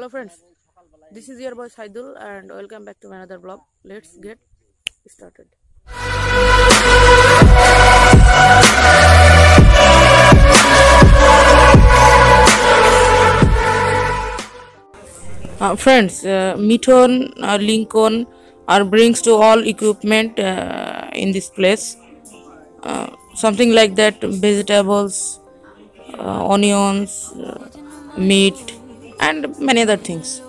Hello friends, this is your boy Shaidul and welcome back to another vlog. Let's get started. Friends, Mithon, Lincoln are brings to all equipment in this place. Something like that, vegetables, onions, meat and many other things.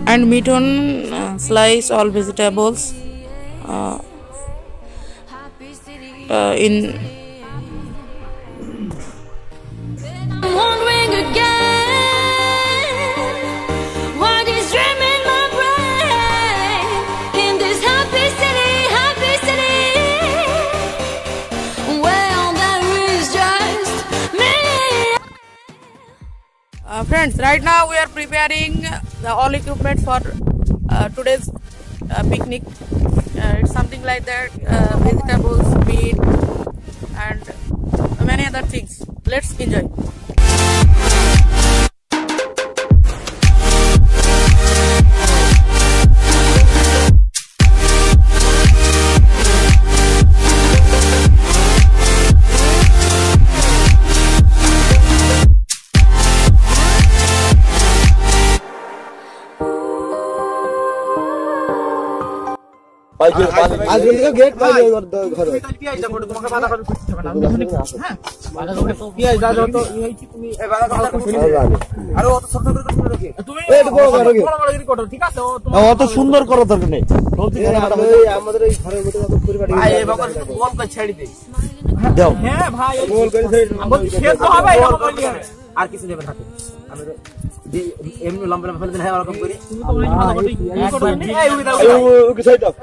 And meat on slice all vegetables in friends, right now we are preparing all equipment for today's picnic. It's something like that, vegetables, meat and many other things. Let's enjoy. आज gate पाइले गर्दा घर पियाज दाजो तो यही তুমি এবারে কথা শুনি আর অত ছোট ছোট করে রাখি তুমি এত বড় বড় করো ঠিক আছে অত সুন্দর করো দরকার নেই আমাদের এই ঘরের মধ্যে কত পরিবারে ভাই এই বাবা গোল করে ছেড়ে দেই দাও হ্যাঁ ভাই গোল করে ছেড়ে শেষ তো হবে আর কিছু নেবেন হাতে আমি এমনি লম্বা লম্বা ফেলে দিলে হয় এরকম করে তুমি তো অনেক ভালো করে ওকে সাইড দাও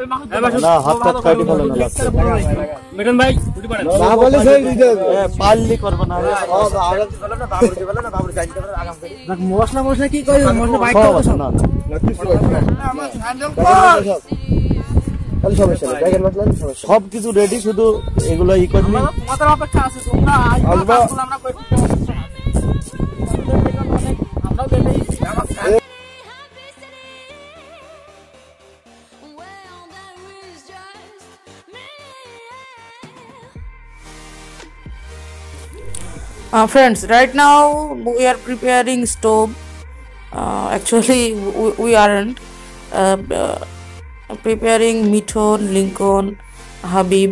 না হাত কাট কাটি ফেলো না মিঠুন ভাই ছুটি পড়ে না বলে সেই পাললি করব না আগে বলো না বাবুর জানি করে আগাম করে মশলা কি কই মশলা বাইক করব না আমার হ্যান্ডেল কর তাহলে সমস্যা নেই দেখেন মশলা সমস্যা সব কিছু রেডি শুধু এগুলো ই করবি তোমাদের অপেক্ষা আছে তোমরা আইবা আমরা কই Friends, right now we are preparing stove. Actually we aren't preparing Mithon, Lincoln, Habib.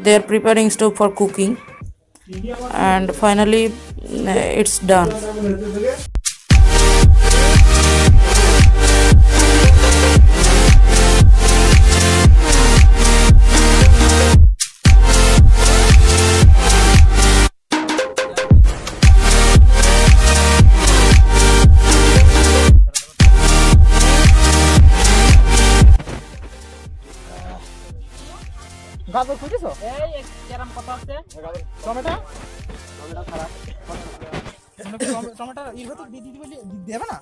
They are preparing stove for cooking and finally it's done. গাজর খুঁজেছো এই কেরাম কত আছে টমেটো খারাপ টমেটো এর ভিতর দিয়ে দিতে বলি দেবে না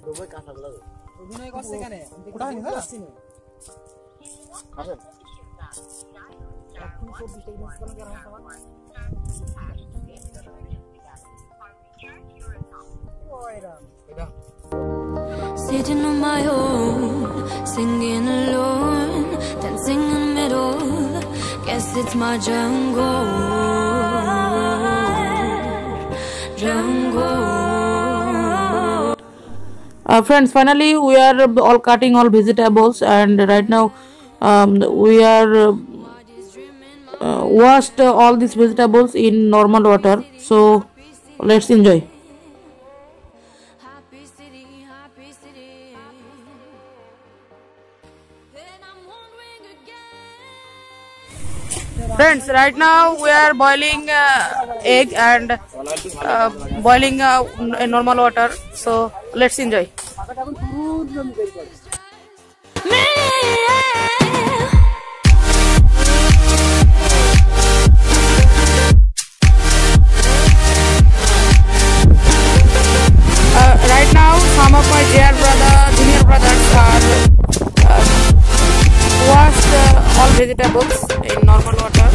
দুই কাঁচাগুলো দুই করছে কেন কোটা হয়নি না আসছে না আসেন এখন 24 টাকা ডিসকাউন্ট করা হবে Sitting on my own, singing alone, dancing in the middle. Guess it's my jungle, jungle. Friends, finally we are all cutting all vegetables and right now we are washed all these vegetables in normal water. So let's enjoy. Friends, right now we are boiling egg and boiling in normal water. So let's enjoy. vegetables in normal water.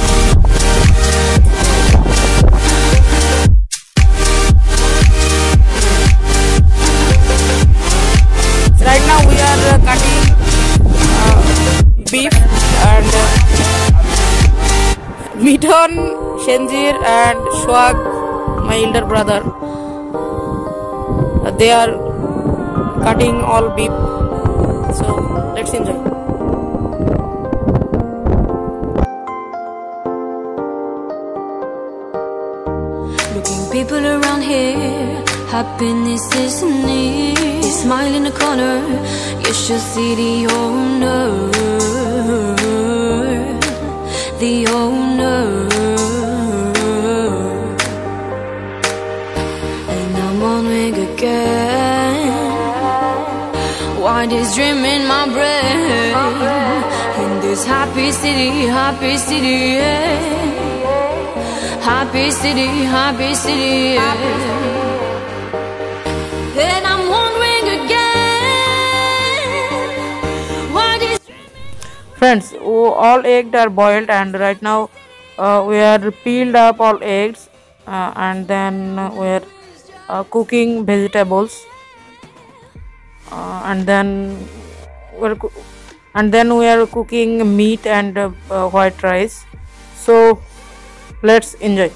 Right now we are cutting beef and Mithon, Shenjir and Swag, my elder brother, they are cutting all beef. So let's enjoy. Looking people around here, happiness is near. Smile in the corner, you should see the owner. The owner. And I'm on wing again. Why this dream in my brain? In this happy city, yeah. Happy city, yeah. And I'm wondering again, why this. Friends, all eggs are boiled, and right now we are peeled up all eggs, and then we are cooking vegetables, and then we are cooking meat and white rice. So let's enjoy.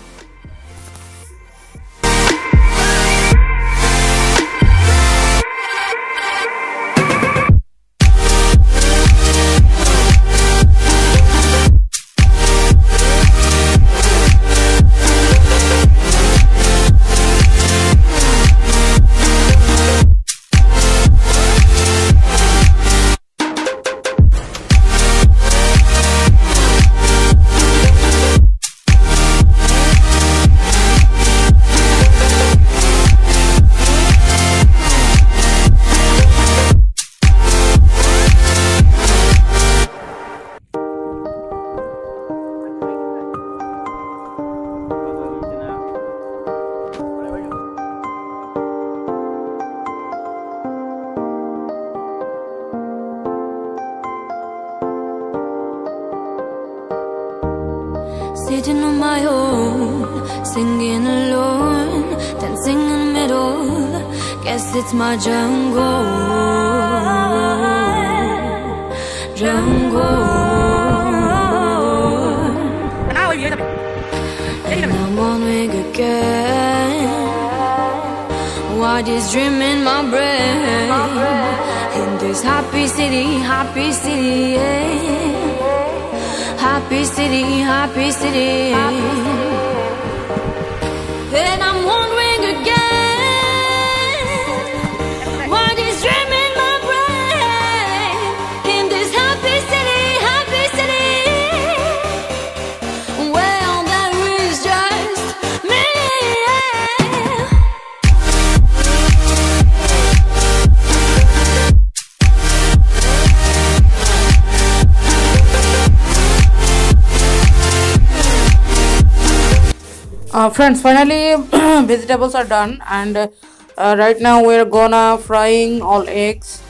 Sitting on my own, singing alone, dancing in the middle. Guess it's my jungle, jungle. And I'm on wing again. Why this dream in my brain? In this happy city, yeah. Happy city, and I'm wondering again, why this dream in my brain? In this happy city, well, there is just me. Friends, finally vegetables are done, and right now we're gonna frying all eggs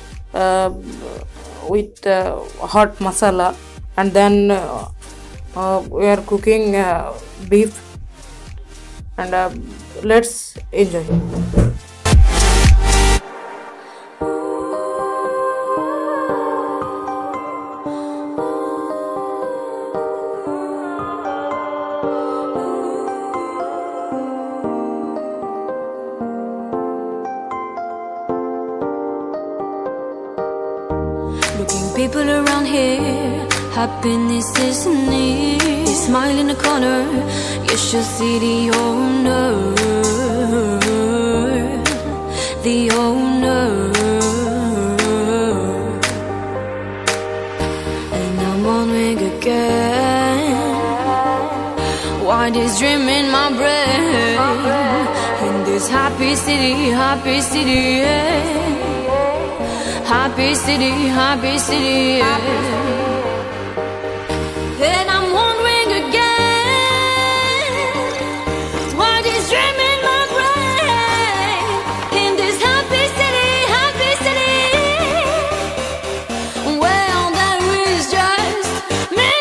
with hot masala, and then we are cooking beef, and let's enjoy. Looking people around here, happiness is near. Smile in the corner, you should see the owner. The owner. And I'm on wing again. Why this dream in my brain? In this happy city, yeah. Happy city, yeah. And I'm wondering again, why this dream in my brain? In this happy city, well, there is just me.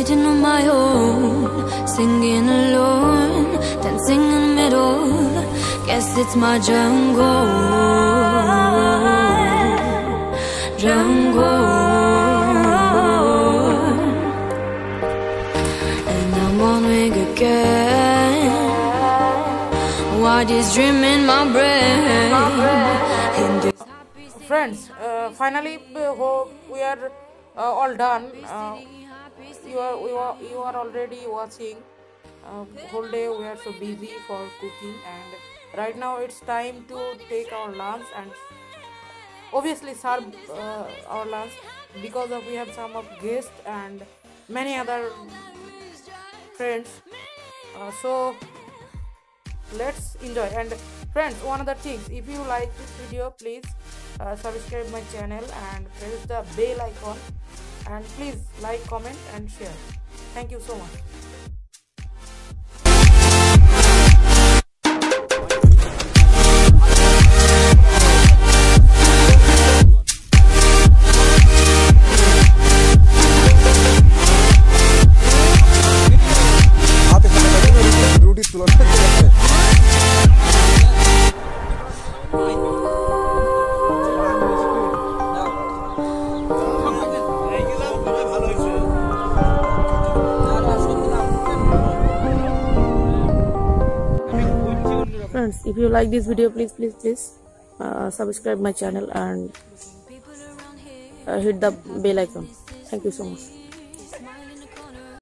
sitting on my own, singing alone, dancing in the middle. Guess it's my jungle, jungle. And I'm on wing again. Why this dream in my brain? Friends, finally we are all done. You are already watching. Whole day we are so busy for cooking, and right now it's time to take our lunch and obviously serve our lunch, because we have some of guests and many other friends. So let's enjoy. And friends, one other thing, if you like this video, please subscribe my channel and press the bell icon, and please like, comment and share. Thank you so much. Friends, if you like this video, please subscribe my channel and hit the bell icon. Thank you so much.